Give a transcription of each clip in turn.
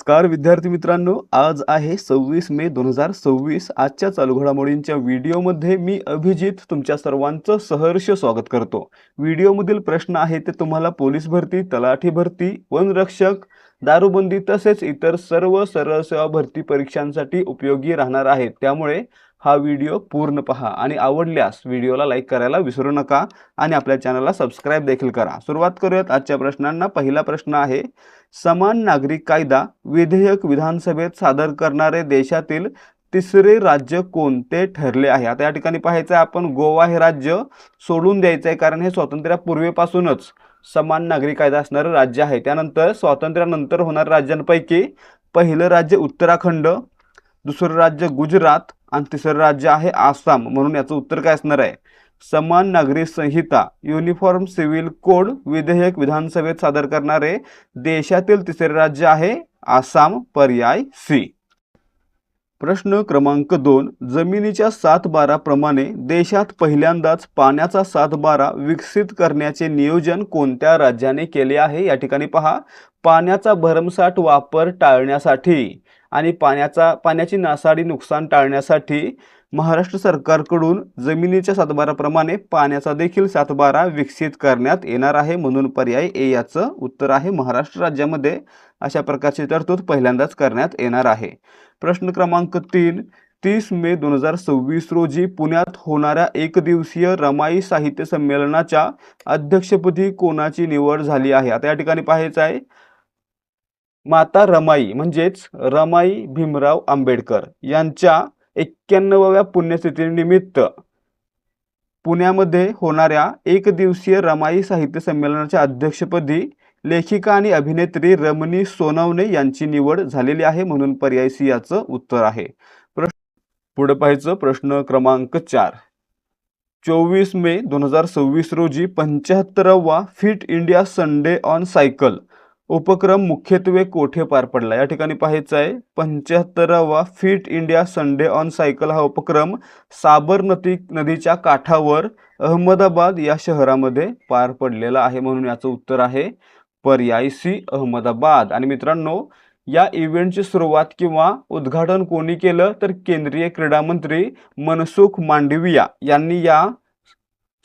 नमस्कार विद्यार्थी मित्रांनो, आज आहे 26 मे 2026. आजच्या चालू घडामोडींच्या व्हिडिओमध्ये मी अभिजित तुमच्या सर्वांचं सहर्ष स्वागत करतो. व्हिडिओमधील प्रश्न आहे ते तुम्हाला पोलीस भरती, तलाठी भरती, वनरक्षक, दारूबंदी तसेच इतर सर्व सरळ सेवा भरती परीक्षांसाठी उपयोगी राहणार आहेत. त्यामुळे हा व्हिडिओ पूर्ण पहा आणि आवडल्यास व्हिडिओला लाईक करायला विसरू नका आणि आपल्या चॅनलला सबस्क्राइब देखील करा. सुरुवात करूयात आजच्या प्रश्नांना. पहिला प्रश्न आहे, समान नागरिक कायदा विधेयक विधानसभेत सादर करणारे देशातील तिसरे राज्य कोणते ठरले आहे? आता या ठिकाणी पाहायचं आहे आपण, गोवा हे राज्य सोडून द्यायचं आहे कारण हे स्वातंत्र्यापूर्वीपासूनच समान नागरिक कायदा असणारे राज्य आहे. त्यानंतर स्वातंत्र्यानंतर होणाऱ्या राज्यांपैकी पहिलं राज्य उत्तराखंड, दुसरं राज्य गुजरात आणि तिसरं राज्य आहे आसाम. म्हणून याचं उत्तर काय असणार आहे? समान नागरिक संहिता युनिफॉर्म सिव्हिल कोड विधेयक विधानसभेत सादर करणारे देशातील तिसरे राज्य आहे आसाम, पर्याय सी. प्रश्न क्रमांक 2, जमिनीच्या 7/12 प्रमाणे देशात पहिल्यांदाच पाण्याचा 7/12 विकसित करण्याचे नियोजन कोणत्या राज्याने केले आहे? या ठिकाणी पहा, पाण्याचा भरमसाठ वापर टाळण्यासाठी आणि पाण्याची नासाडी नुकसान टाळण्यासाठी महाराष्ट्र सरकारकडून जमिनीच्या 7/12 प्रमाणे पाण्याचा देखील 7/12 विकसित करण्यात येणार आहे. म्हणून पर्याय ए याचं उत्तर आहे. महाराष्ट्र राज्यामध्ये अशा प्रकारची तरतूद पहिल्यांदाच करण्यात येणार आहे. प्रश्न क्रमांक 3, 30 मे 2026 रोजी पुण्यात होणाऱ्या एकदिवसीय रमाई साहित्य संमेलनाच्या अध्यक्षपदी कोणाची निवड झाली आहे? आता या ठिकाणी पाहायचं आहे, माता रमाई म्हणजेच रमाई भीमराव आंबेडकर यांच्या 91व्या पुण्यतिथीनिमित्त पुण्यामध्ये होणाऱ्या एकदिवसीय रमाई साहित्य संमेलनाच्या अध्यक्षपदी लेखिका आणि अभिनेत्री रमणी सोनवणे यांची निवड झालेली आहे. म्हणून पर्याय सी याचं उत्तर आहे. पुढे पाहायचं, प्रश्न क्रमांक 4, 24 मे 2026 रोजी 75वा fit India Sunday on cycle उपक्रम मुख्यत्वे कोठे पार पडला? या ठिकाणी पाहायचं आहे, 75वा fit India Sunday on cycle हा उपक्रम साबरमती नदीच्या काठावर अहमदाबाद या शहरामध्ये पार पडलेला आहे. म्हणून याचं उत्तर आहे पर्याय सी, अहमदाबाद. आणि मित्रांनो, या इव्हेंटची सुरुवात किंवा उद्घाटन कोणी केलं तर केंद्रीय क्रीडा मंत्री मनसुख मांडविया यांनी या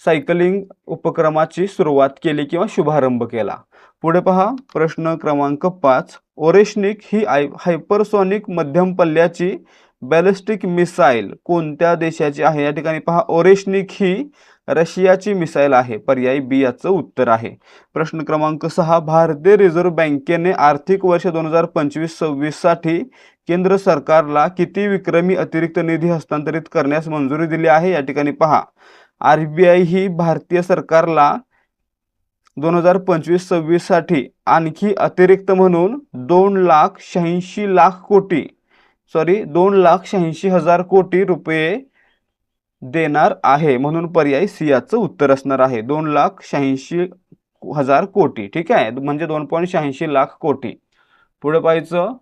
सायकलिंग उपक्रमाची सुरुवात केली किंवा शुभारंभ केला. पुढे पहा, प्रश्न क्रमांक 5, ओरेशनिक ही हायपरसॉनिक मध्यम पल्ल्याची बॅलिस्टिक मिसाईल कोणत्या देशाची आहे? या ठिकाणी पहा, ओरेशनिक ही रशियाची मिसाईल आहे. पर्याय बी याचं उत्तर आहे. प्रश्न क्रमांक 6, भारतीय रिझर्व्ह बँकेने आर्थिक वर्ष 2025-26 साठी केंद्र सरकारला किती विक्रमी अतिरिक्त निधी हस्तांतरित करण्यास मंजुरी दिली आहे? या ठिकाणी पहा, आरबीआय ही भारतीय सरकारला 2025-26 साठी आणखी अतिरिक्त म्हणून 2,86,00,000 कोटी रुपये देणार आहे. म्हणून पर्याय सी याचं उत्तर असणार आहे. 2,86,000 कोटी. ठीक आहे, म्हणजे 2.86 लाख कोटी. पुढे पाहायचं,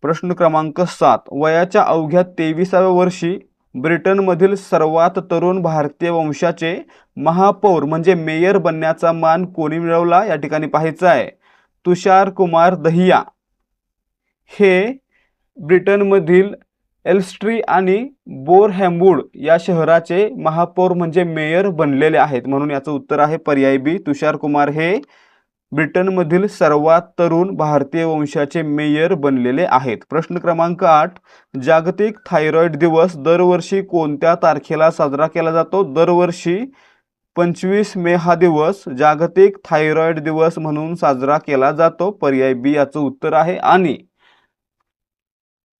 प्रश्न क्रमांक 7, वयाच्या अवघ्या 23व्या वर्षी ब्रिटनमधील सर्वात तरुण भारतीय वंशाचे महापौर म्हणजे मेयर बनण्याचा मान कोणी मिळवला? या ठिकाणी पाहायचं आहे, तुषार कुमार दहिया हे ब्रिटनमधील एल्स्ट्री आणि बोरहॅमवूड या शहराचे महापौर म्हणजे मेयर बनलेले आहेत. म्हणून याचं उत्तर आहे पर्याय बी, तुषार कुमार हे ब्रिटनमधील सर्वात तरुण भारतीय वंशाचे मेयर बनलेले आहेत. प्रश्न क्रमांक 8, जागतिक थायरॉइड दिवस दरवर्षी कोणत्या तारखेला साजरा केला जातो? दरवर्षी 25 मे हा दिवस जागतिक थायरॉइड दिवस म्हणून साजरा केला जातो. पर्याय बी याचं उत्तर आहे. आणि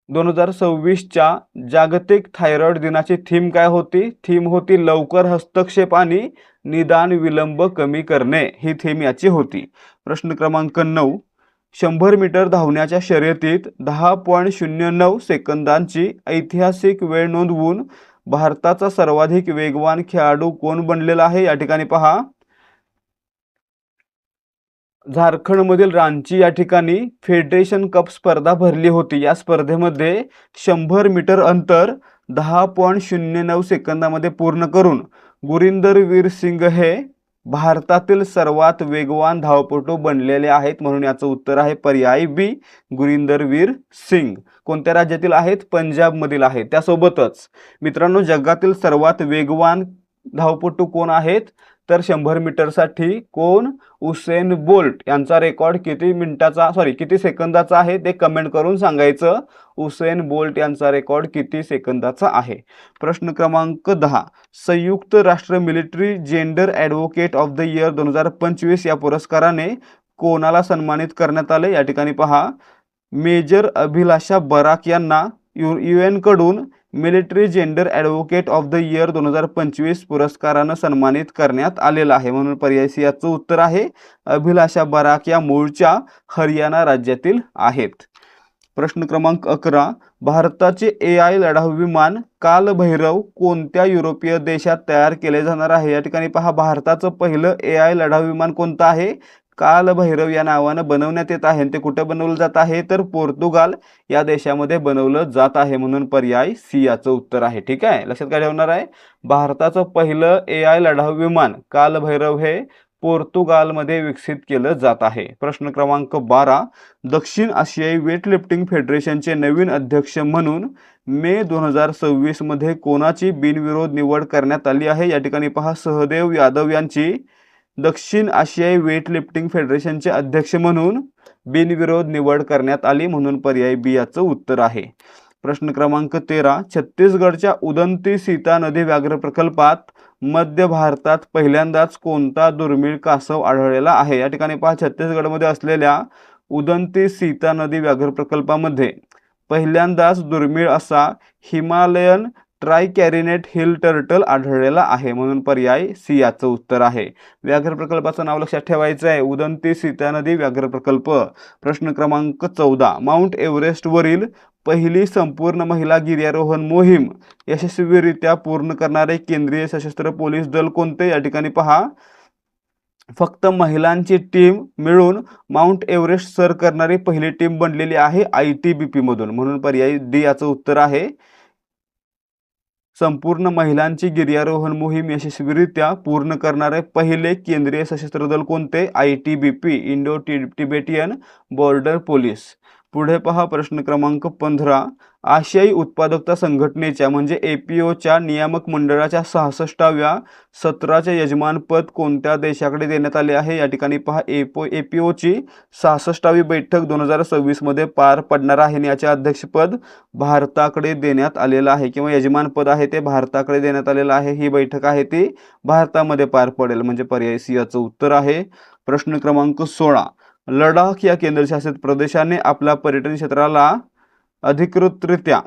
2026च्या जागतिक थायरॉइड दिनाची थीम काय होती? थीम होती लवकर हस्तक्षेप आणि निदान विलंब कमी करणे, ही थीम याची होती. प्रश्न क्रमांक 9, 100 मीटर धावण्याच्या शर्यतीत 10.09 सेकंदांची ऐतिहासिक वेळ नोंदवून भारताचा सर्वाधिक वेगवान खेळाडू कोण बनलेला आहे? या ठिकाणी पहा, झारखंडमधील रांची या ठिकाणी फेडरेशन कप स्पर्धा भरली होती. या स्पर्धेमध्ये 100 मीटर अंतर 10.09 सेकंदामध्ये पूर्ण करून गुरिंदर वीर सिंग हे भारतातील सर्वात वेगवान धावपटू बनलेले आहेत, म्हणून याचं उत्तर आहे पर्याय बी, गुरिंदरवीर सिंग. कोणत्या राज्यातील आहेत? पंजाब मधील आहेत. त्यासोबतच मित्रांनो, जगातील सर्वात वेगवान धावपटू कोण आहेत? तर 100 मीटरसाठी कोण? Usain bolt. यांचा रेकॉर्ड किती सेकंदाचा आहे ते कमेंट करून सांगायचं. उसेन बोल्ट यांचा रेकॉर्ड किती सेकंदाचा आहे? प्रश्न क्रमांक 10. संयुक्त राष्ट्र military gender advocate of the year 2025 या पुरस्काराने कोणाला सन्मानित करण्यात आले? या ठिकाणी पहा, मेजर अभिलाषा बराक यांना UN कडून military gender advocate of the year 2025 पुरस्कारानं सन्मानित करण्यात आलेला आहे, म्हणून पर्याय सी याचं उत्तर आहे. अभिलाषा बराक या मूळच्या हरियाणा राज्यातील आहेत. प्रश्न क्रमांक 11. भारताचे AI लढाऊ विमान कालभैरव कोणत्या युरोपीय देशात तयार केले जाणार आहे? या ठिकाणी पहा, भारताचं पहिलं AI लढाऊ विमान कोणतं आहे? कालभैरव या नावानं बनवण्यात येत आहे. ते कुठे बनवलं जात आहे? तर पोर्तुगाल या देशामध्ये बनवलं जात आहे, म्हणून पर्याय सी याचं उत्तर आहे. ठीक आहे, लक्षात काय ठेवणार आहे? भारताचं पहिलं AI लढाऊ विमान कालभैरव हे पोर्तुगालमध्ये विकसित केलं जात आहे. प्रश्न क्रमांक 12. दक्षिण आशियाई वेटलिफ्टिंग फेडरेशनचे नवीन अध्यक्ष म्हणून मे 2026 मध्ये कोणाची बिनविरोध निवड करण्यात आली आहे? या ठिकाणी पहा, सहदेव यादव यांची दक्षिण आशियाई वेटलिफ्टिंग फेडरेशनचे अध्यक्ष म्हणून बिनविरोध निवड करण्यात आली, म्हणून पर्याय बी याचं उत्तर आहे. प्रश्न क्रमांक 13. छत्तीसगडच्या उदंती सीता नदी व्याघ्र प्रकल्पात मध्य भारतात पहिल्यांदाच कोणता दुर्मिळ कासव आढळलेला आहे? या ठिकाणी पहा, छत्तीसगडमध्ये असलेल्या उदंती सीता नदी व्याघ्र प्रकल्पामध्ये पहिल्यांदाच दुर्मिळ असा हिमालयन ट्रायकॅरिनेट हिल टर्टल आढळलेला आहे, म्हणून पर्याय सी याचं उत्तर आहे. व्याघ्र प्रकल्पाचं नाव लक्षात ठेवायचं आहे, उदंती सीता नदी व्याघ्र प्रकल्प. प्रश्न क्रमांक 14. माउंट एव्हरेस्ट वरील पहिली संपूर्ण महिला गिर्यारोहण मोहीम यशस्वीरित्या पूर्ण करणारे केंद्रीय सशस्त्र पोलीस दल कोणते? या ठिकाणी पहा, फक्त महिलांची टीम मिळून माउंट एव्हरेस्ट सर करणारी पहिली टीम बनलेली आहे ITBP मधून, म्हणून पर्याय डी याचं उत्तर आहे. संपूर्ण महिलांची गिर्यारोहण मोहीम यशस्वीरित्या पूर्ण करणारे पहिले केंद्रीय सशस्त्र दल कोणते? ITBP, Indo Tibetan border police. पुढे पहा, प्रश्न क्रमांक 15. आशियाई उत्पादकता संघटनेच्या म्हणजे APOच्या नियामक मंडळाच्या 66व्या सत्राचे यजमानपद कोणत्या देशाकडे देण्यात आले आहे? या ठिकाणी पहा, APOची 66वी बैठक 2026 मध्ये पार पडणार आहे आणि याचे अध्यक्षपद भारताकडे देण्यात आलेलं आहे, किंवा यजमानपद आहे ते भारताकडे देण्यात आलेलं आहे. ही बैठक आहे ती भारतामध्ये पार पडेल, म्हणजे पर्याय सी याचं उत्तर आहे. प्रश्न क्रमांक 16. लडाख या केंद्रशासित प्रदेशाने आपल्या पर्यटन क्षेत्राला अधिकृतरित्या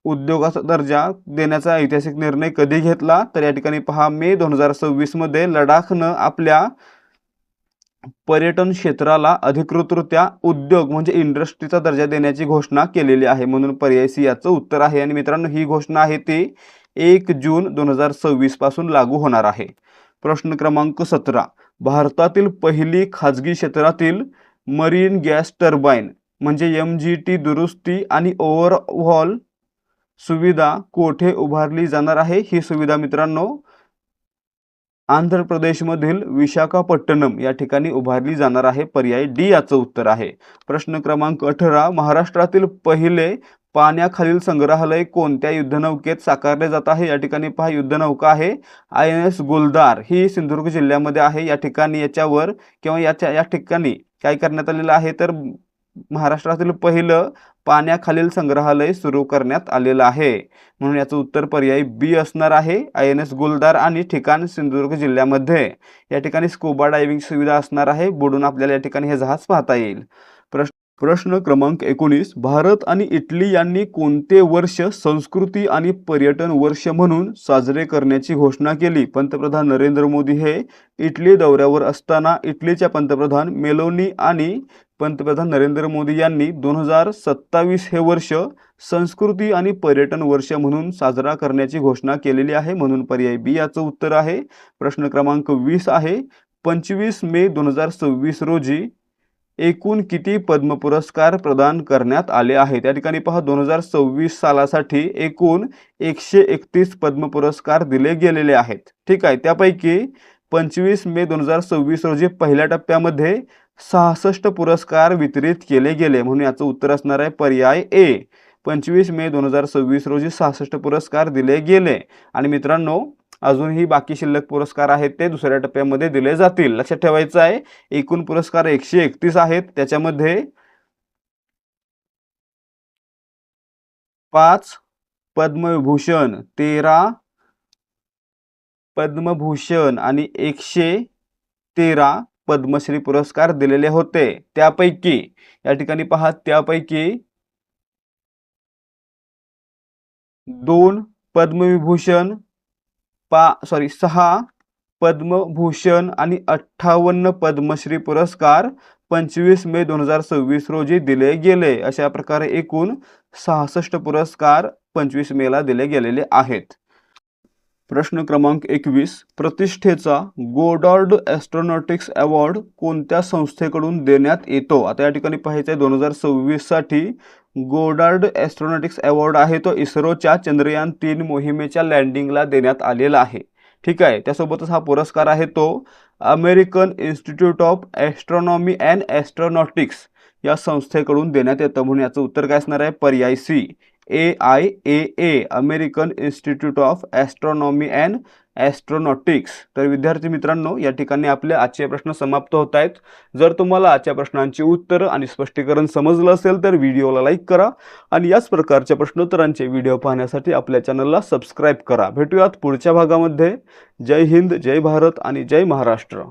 उद्योगाचा दर्जा देण्याचा ऐतिहासिक निर्णय कधी घेतला? तर या ठिकाणी पहा, मे 2026 मध्ये लडाखनं आपल्या पर्यटन क्षेत्राला अधिकृतरित्या उद्योग म्हणजे इंडस्ट्रीचा दर्जा देण्याची घोषणा केलेली आहे, म्हणून पर्याय सी याचं उत्तर आहे. आणि मित्रांनो, ही घोषणा आहे ती 1 जून 2026 पासून लागू होणार आहे. प्रश्न क्रमांक 17. भारतातील पहिली खाजगी क्षेत्रातील मरीन गॅस टर्बाइन म्हणजे MGT दुरुस्ती आणि ओव्हरहॉल सुविधा कोठे उभारली जाणार आहे? ही सुविधा मित्रांनो आंध्र प्रदेशमधील विशाखापट्टणम या ठिकाणी उभारली जाणार आहे. पर्याय डी याचं उत्तर आहे. प्रश्न क्रमांक 18. महाराष्ट्रातील पहिले पाण्याखालील संग्रहालय कोणत्या युद्धनौकेत साकारले जात आहे? या ठिकाणी पहा, युद्धनौका आहे INS गुलदार. ही सिंधुदुर्ग जिल्ह्यामध्ये आहे. या ठिकाणी याच्यावर किंवा या ठिकाणी काय करण्यात आलेलं आहे तर महाराष्ट्रातील पहिलं पाण्याखालील संग्रहालय सुरू करण्यात आलेलं आहे, म्हणून याचं उत्तर पर्याय बी असणार आहे. INS गुलदार आणि ठिकाण सिंधुदुर्ग जिल्ह्यामध्ये. या ठिकाणी स्कुबा डायव्हिंग सुविधा असणार आहे, बुडून आपल्याला या ठिकाणी हे जहाज पाहता येईल. प्रश्न क्रमांक 19. भारत आणि इटली यांनी कोणते वर्ष संस्कृती आणि पर्यटन वर्ष म्हणून साजरे करण्याची घोषणा केली? पंतप्रधान नरेंद्र मोदी हे इटली दौऱ्यावर असताना इटलीच्या पंतप्रधान मेलोनी आणि पंतप्रधान नरेंद्र मोदी यांनी 2027 हे वर्ष संस्कृती आणि पर्यटन वर्ष म्हणून साजरा करण्याची घोषणा केलेली आहे, म्हणून पर्याय बी याचं उत्तर आहे. प्रश्न क्रमांक 20 आहे. 25 मे 2026 रोजी एकूण किती पद्म पुरस्कार प्रदान करण्यात आले आहेत? त्या ठिकाणी पहा, 2026 सालासाठी एकूण 131 पद्म पुरस्कार दिले गेलेले आहेत. ठीक आहे, त्यापैकी 25 मे 2026 रोजी पहिल्या टप्प्यामध्ये 66 पुरस्कार वितरित केले गेले, म्हणून याचं उत्तर असणार आहे पर्याय ए. 25 मे 2026 रोजी 66 पुरस्कार दिले गेले. आणि मित्रांनो, अजूनही बाकी शिल्लक पुरस्कार आहेत ते दुसऱ्या टप्प्यामध्ये दिले जातील. लक्षात ठेवायचं आहे, एकूण पुरस्कार 131 आहेत. त्याच्यामध्ये 5 पद्मविभूषण, 13 पद्मभूषण आणि 113 पद्मश्री पुरस्कार दिलेले होते. त्यापैकी या ठिकाणी पहा, त्यापैकी 2 पद्मविभूषण 6 पद्मभूषण आणि 58 पद्मश्री पुरस्कार 25 मे 2026 रोजी दिले गेले. अशा प्रकारे एकूण 66 पुरस्कार 25 मेला दिले गेलेले आहेत. प्रश्न क्रमांक 21, प्रतिष्ठेचा गोडार्ड ॲस्ट्रॉनॉटिक्स अवॉर्ड कोणत्या संस्थेकडून देण्यात येतो? आता या ठिकाणी पाहायचं आहे 2026 साठी गोडार्ड ॲस्ट्रॉनॉटिक्स अवॉर्ड आहे तो इस्रोच्या चंद्रयान 3 मोहिमेच्या लँडिंगला देण्यात आलेला आहे. ठीक आहे. त्यासोबतच हा पुरस्कार आहे तो American institute of astronomy and astronautics या संस्थेकडून देण्यात येतं, म्हणून याचं उत्तर काय असणार आहे पर्याय C. AIAA American institute of astronomy and astronautics. तर विद्यार्थी मित्रांनो, या ठिकाणी आपले आजचे प्रश्न समाप्त होत आहेत. जर तुम्हाला आजच्या प्रश्नांची उत्तरं आणि स्पष्टीकरण समजलं असेल तर व्हिडिओला लाईक करा आणि याच प्रकारच्या प्रश्नोत्तरांचे व्हिडिओ पाहण्यासाठी आपल्या चॅनलला सबस्क्राईब करा. भेटूयात पुढच्या भागामध्ये. जय हिंद, जय भारत आणि जय महाराष्ट्र.